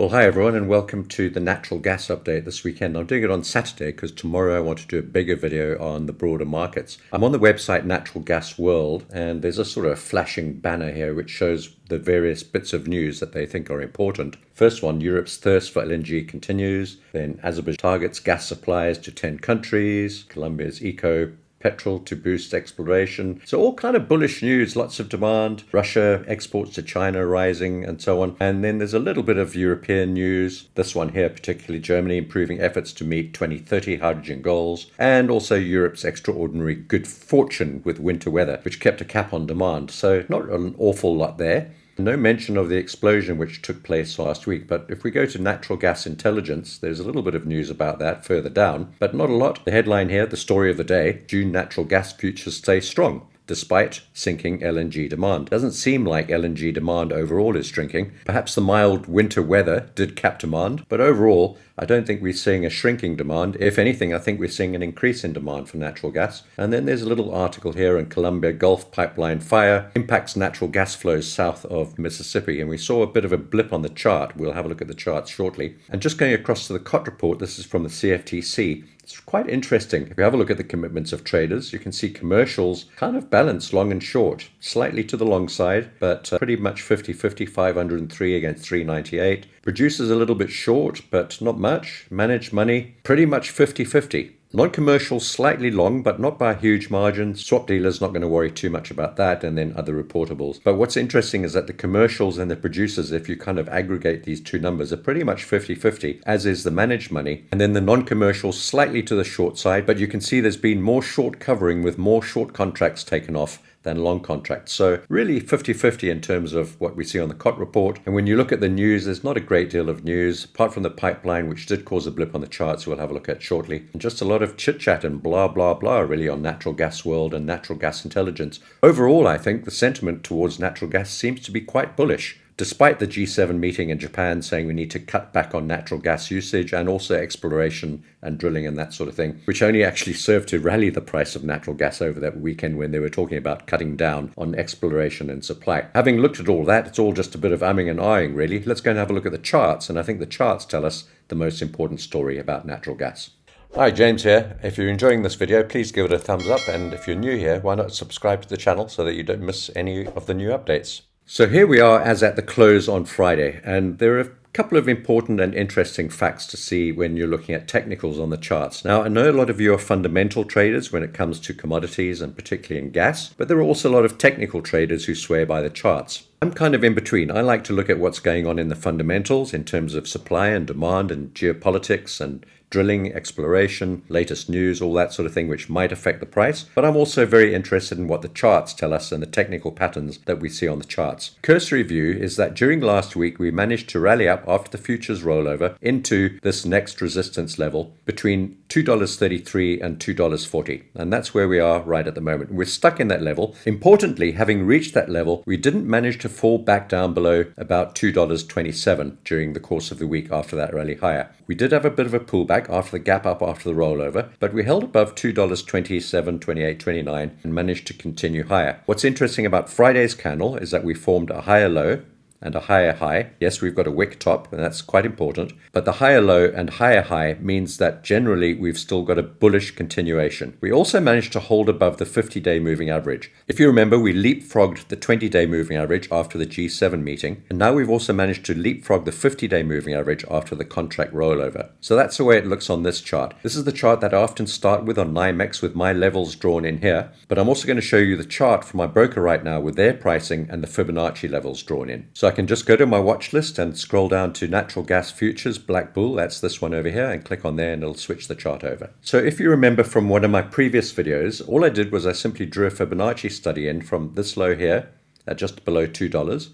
Well, hi everyone, and welcome to the natural gas update this weekend. I'm doing it on Saturday because tomorrow I want to do a bigger video on the broader markets. I'm on the website Natural Gas World, and there's a sort of flashing banner here which shows the various bits of news that they think are important. First one, Europe's thirst for LNG continues. Then Azerbaijan targets gas supplies to 10 countries. Colombia's eco petrol to boost exploration. So all kind of bullish news, lots of demand. Russia exports to China rising and so on. And then there's a little bit of European news. This one here, particularly Germany improving efforts to meet 2030 hydrogen goals. And also Europe's extraordinary good fortune with winter weather, which kept a cap on demand. So not an awful lot there. No mention of the explosion which took place last week, but if we go to natural gas intelligence, there's a little bit of news about that further down, but not a lot. The headline here, the story of the day, June natural gas futures stay strong despite sinking LNG demand. Doesn't seem like LNG demand overall is shrinking. Perhaps the mild winter weather did cap demand, but overall, I don't think we're seeing a shrinking demand. If anything, I think we're seeing an increase in demand for natural gas. And then there's a little article here in Colombia, Gulf pipeline fire impacts natural gas flows south of Mississippi. And we saw a bit of a blip on the chart. We'll have a look at the charts shortly. And just going across to the COT report, this is from the CFTC. It's quite interesting. If you have a look at the commitments of traders, you can see commercials kind of balanced long and short, slightly to the long side, but pretty much 50-50, 503 against 398. Producers a little bit short, but not much. Managed money, pretty much 50-50. Non-commercial slightly long, but not by a huge margin. Swap dealers not going to worry too much about that, and then other reportables. But what's interesting is that the commercials and the producers, if you kind of aggregate these two numbers, are pretty much 50-50, as is the managed money. And then the non-commercial slightly to the short side, but you can see there's been more short covering with more short contracts taken off than long contracts. So really 50-50 in terms of what we see on the COT report. And when you look at the news, there's not a great deal of news, apart from the pipeline, which did cause a blip on the charts we'll have a look at shortly. And just a lot of chit-chat and blah, blah, blah, really, on natural gas world and natural gas intelligence. Overall, I think the sentiment towards natural gas seems to be quite bullish, despite the G7 meeting in Japan saying we need to cut back on natural gas usage and also exploration and drilling and that sort of thing, which only actually served to rally the price of natural gas over that weekend when they were talking about cutting down on exploration and supply. Having looked at all that, it's all just a bit of umming and ahhing, really. Let's go and have a look at the charts, and I think the charts tell us the most important story about natural gas. Hi, James here. If you're enjoying this video, please give it a thumbs up, and if you're new here, why not subscribe to the channel so that you don't miss any of the new updates. So here we are as at the close on Friday, and there are a couple of important and interesting facts to see when you're looking at technicals on the charts. Now, I know a lot of you are fundamental traders when it comes to commodities and particularly in gas, but there are also a lot of technical traders who swear by the charts. I'm kind of in between. I like to look at what's going on in the fundamentals in terms of supply and demand and geopolitics and drilling, exploration, latest news, all that sort of thing, which might affect the price. But I'm also very interested in what the charts tell us and the technical patterns that we see on the charts. Cursory view is that during last week, we managed to rally up after the futures rollover into this next resistance level between $2.33 and $2.40. And that's where we are right at the moment. We're stuck in that level. Importantly, having reached that level, we didn't manage to fall back down below about $2.27 during the course of the week after that rally higher. We did have a bit of a pullback after the gap up after the rollover, but we held above $2.27, 28, 29 and managed to continue higher. What's interesting about Friday's candle is that we formed a higher low and a higher high. Yes, we've got a wick top, and that's quite important. But the higher low and higher high means that generally we've still got a bullish continuation. We also managed to hold above the 50-day moving average. If you remember, we leapfrogged the 20-day moving average after the G7 meeting, and now we've also managed to leapfrog the 50-day moving average after the contract rollover. So that's the way it looks on this chart. This is the chart that I often start with on NYMEX with my levels drawn in here, but I'm also going to show you the chart from my broker right now with their pricing and the Fibonacci levels drawn in. So I can just go to my watch list and scroll down to natural gas futures, Black Bull, that's this one over here, and click on there and it'll switch the chart over. So if you remember from one of my previous videos, all I did was I simply drew a Fibonacci study in from this low here at just below $2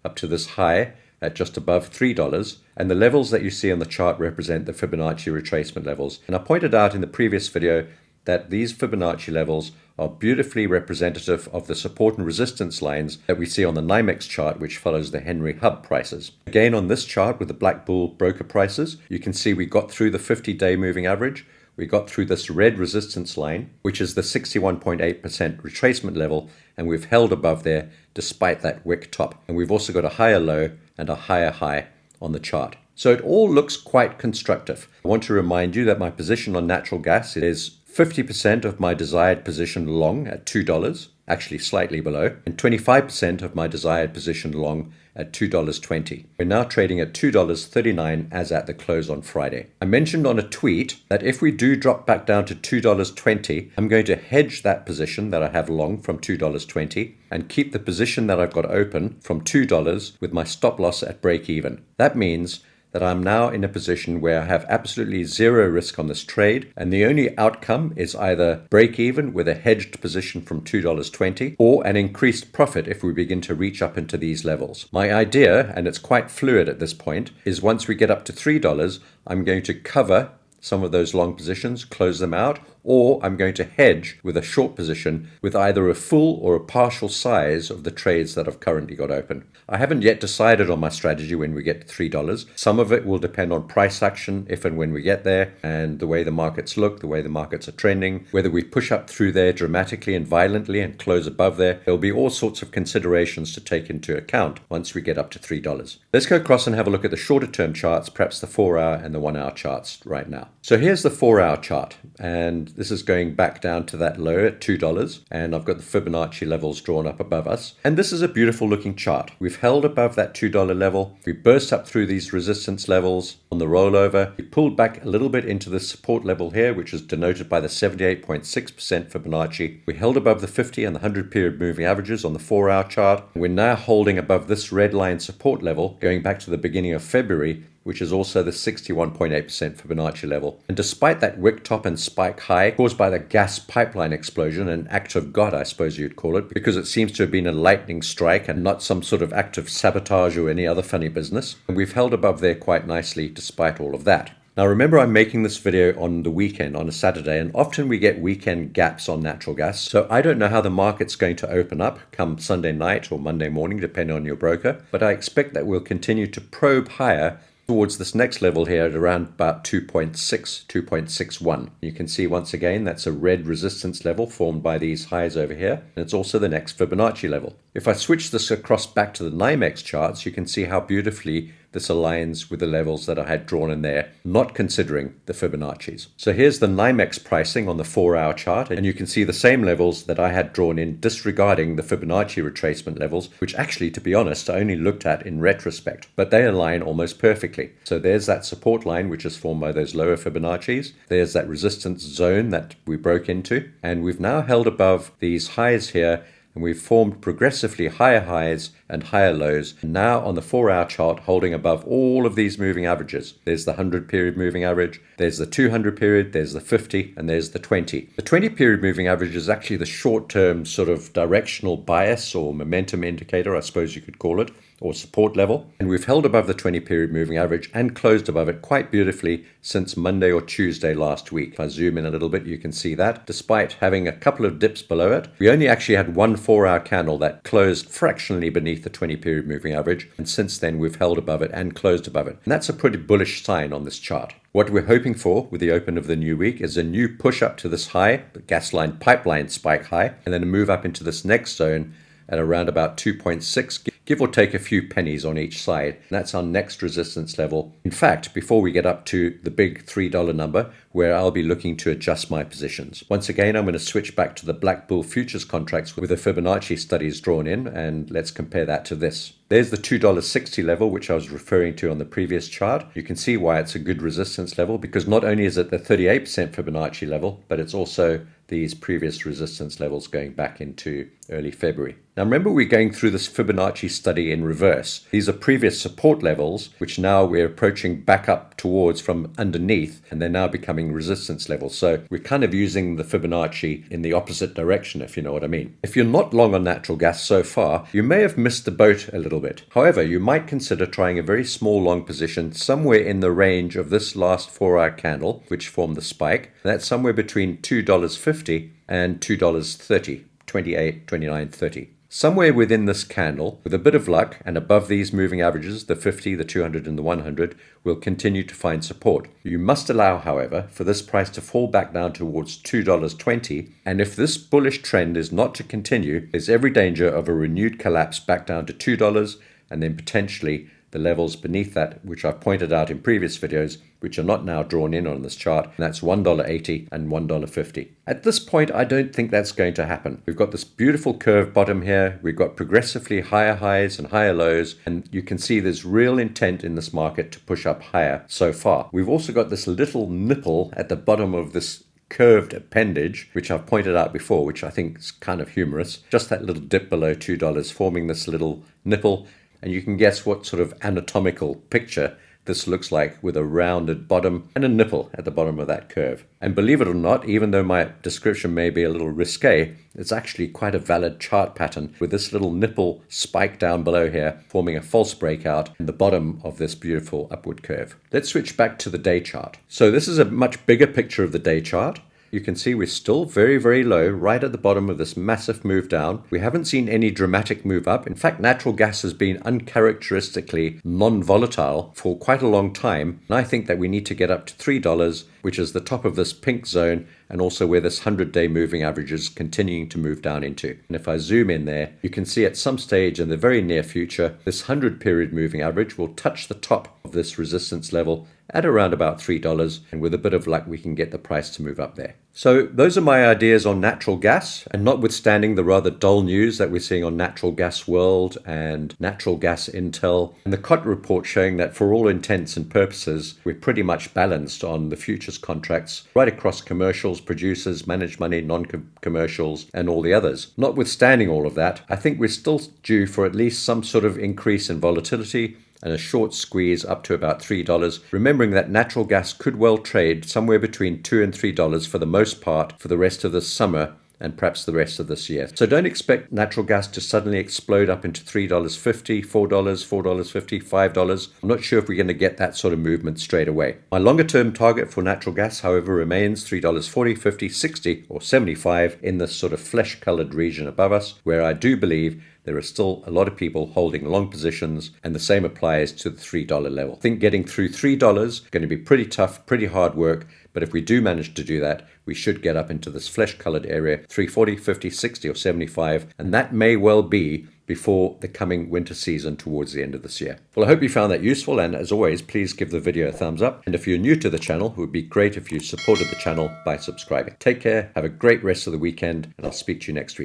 up to this high at just above $3, and the levels that you see on the chart represent the Fibonacci retracement levels. And I pointed out in the previous video that these Fibonacci levels are beautifully representative of the support and resistance lines that we see on the NYMEX chart, which follows the Henry Hub prices. Again, on this chart with the Black Bull broker prices, you can see we got through the 50-day moving average. We got through this red resistance line, which is the 61.8% retracement level, and we've held above there despite that wick top. And we've also got a higher low and a higher high on the chart. So it all looks quite constructive. I want to remind you that my position on natural gas is 50% of my desired position long at $2, actually slightly below, and 25% of my desired position long at $2.20. We're now trading at $2.39 as at the close on Friday. I mentioned on a tweet that if we do drop back down to $2.20, I'm going to hedge that position that I have long from $2.20 and keep the position that I've got open from $2 with my stop loss at break even. That means that I'm now in a position where I have absolutely zero risk on this trade, and the only outcome is either break even with a hedged position from $2.20 or an increased profit if we begin to reach up into these levels. My idea, and it's quite fluid at this point, is once we get up to $3, I'm going to cover some of those long positions, close them out, or I'm going to hedge with a short position with either a full or a partial size of the trades that I've currently got open. I haven't yet decided on my strategy when we get to $3. Some of it will depend on price action if and when we get there, and the way the markets look, the way the markets are trending, whether we push up through there dramatically and violently and close above there. There'll be all sorts of considerations to take into account once we get up to $3. Let's go across and have a look at the shorter term charts, perhaps the 4-hour and the 1-hour charts right now. So here's the 4-hour chart, and this is going back down to that low at $2, and I've got the Fibonacci levels drawn up above us. And this is a beautiful looking chart. We've held above that $2 level. We burst up through these resistance levels on the rollover. We pulled back a little bit into the support level here, which is denoted by the 78.6% Fibonacci. We held above the 50 and the 100 period moving averages on the 4-hour chart. We're now holding above this red line support level going back to the beginning of February, which is also the 61.8% Fibonacci level. And despite that wick top and spike high caused by the gas pipeline explosion, an act of God, I suppose you'd call it, because it seems to have been a lightning strike and not some sort of act of sabotage or any other funny business, and we've held above there quite nicely despite all of that. Now remember, I'm making this video on the weekend, on a Saturday, and often we get weekend gaps on natural gas, so I don't know how the market's going to open up come Sunday night or Monday morning, depending on your broker, but I expect that we'll continue to probe higher towards this next level here at around about 2.6, 2.61. You can see once again that's a red resistance level formed by these highs over here, and it's also the next Fibonacci level. If I switch this across back to the NYMEX charts, you can see how beautifully this aligns with the levels that I had drawn in there, not considering the Fibonacci's. So here's the NYMEX pricing on the 4-hour chart, and you can see the same levels that I had drawn in disregarding the Fibonacci retracement levels, which actually, to be honest, I only looked at in retrospect, but they align almost perfectly. So there's that support line, which is formed by those lower Fibonacci's. There's that resistance zone that we broke into, and we've now held above these highs here, and we've formed progressively higher highs and higher lows, now on the 4-hour chart holding above all of these moving averages. There's the 100 period moving average, there's the 200 period, there's the 50, and there's the 20. The 20 period moving average is actually the short-term sort of directional bias or momentum indicator, I suppose you could call it, or support level, and we've held above the 20 period moving average and closed above it quite beautifully since Monday or Tuesday last week. If I zoom in a little bit, you can see that despite having a couple of dips below it, we only actually had one 4-hour candle that closed fractionally beneath the 20 period moving average, and since then we've held above it and closed above it, and that's a pretty bullish sign on this chart. What we're hoping for with the open of the new week is a new push up to this high, the gas line pipeline spike high, and then a move up into this next zone at around about 2.6, give or take a few pennies on each side. And that's our next resistance level. In fact, before we get up to the big $3 number, where I'll be looking to adjust my positions. Once again, I'm going to switch back to the Black Bull futures contracts with the Fibonacci studies drawn in, and let's compare that to this. There's the $2.60 level, which I was referring to on the previous chart. You can see why it's a good resistance level, because not only is it the 38% Fibonacci level, but it's also these previous resistance levels going back into early February. Now remember, we're going through this Fibonacci study in reverse. These are previous support levels, which now we're approaching back up towards from underneath, and they're now becoming resistance levels. So we're kind of using the Fibonacci in the opposite direction, if you know what I mean. If you're not long on natural gas so far, you may have missed the boat a little bit. However, you might consider trying a very small long position somewhere in the range of this last 4-hour candle, which formed the spike. That's somewhere between $2.50 and $2.30, 28, 29, 30. Somewhere within this candle, with a bit of luck and above these moving averages, the 50, the 200, and the 100, will continue to find support. You must allow, however, for this price to fall back down towards $2.20, and if this bullish trend is not to continue, there's every danger of a renewed collapse back down to $2, and then potentially the levels beneath that, which I've pointed out in previous videos, which are not now drawn in on this chart, and that's $1.80 and $1.50. At this point, I don't think that's going to happen. We've got this beautiful curved bottom here. We've got progressively higher highs and higher lows, and you can see there's real intent in this market to push up higher so far. We've also got this little nipple at the bottom of this curved appendage, which I've pointed out before, which I think is kind of humorous. Just that little dip below $2 forming this little nipple, and you can guess what sort of anatomical picture this looks like, with a rounded bottom and a nipple at the bottom of that curve. And believe it or not, even though my description may be a little risque, it's actually quite a valid chart pattern, with this little nipple spike down below here forming a false breakout in the bottom of this beautiful upward curve. Let's switch back to the day chart. So this is a much bigger picture of the day chart. You can see we're still very, very low, right at the bottom of this massive move down. We haven't seen any dramatic move up. In fact, natural gas has been uncharacteristically non-volatile for quite a long time. And I think that we need to get up to $3, which is the top of this pink zone, and also where this 100-day moving average is continuing to move down into. And if I zoom in there, you can see at some stage in the very near future, this 100-period moving average will touch the top of this resistance level at around about $3, and with a bit of luck we can get the price to move up there. So those are my ideas on natural gas, and notwithstanding the rather dull news that we're seeing on Natural Gas World and Natural Gas Intel, and the COT report showing that for all intents and purposes we're pretty much balanced on the futures contracts right across commercials, producers, managed money, non-commercials, and all the others. Notwithstanding all of that, I think we're still due for at least some sort of increase in volatility and a short squeeze up to about $3, remembering that natural gas could well trade somewhere between $2 and $3 for the most part for the rest of this summer and perhaps the rest of this year. So don't expect natural gas to suddenly explode up into $3.50, $4, $4.50, $5. I'm not sure if we're going to get that sort of movement straight away. My longer term target for natural gas, however, remains $3.40, $50, $60 or $75 in this sort of flesh colored region above us, where I do believe there are still a lot of people holding long positions, and the same applies to the $3 level. I think getting through $3 is going to be pretty tough, pretty hard work, but if we do manage to do that, we should get up into this flesh-colored area, 340, 50, 60, or 75, and that may well be before the coming winter season towards the end of this year. Well, I hope you found that useful, and as always, please give the video a thumbs up. And if you're new to the channel, it would be great if you supported the channel by subscribing. Take care, have a great rest of the weekend, and I'll speak to you next week.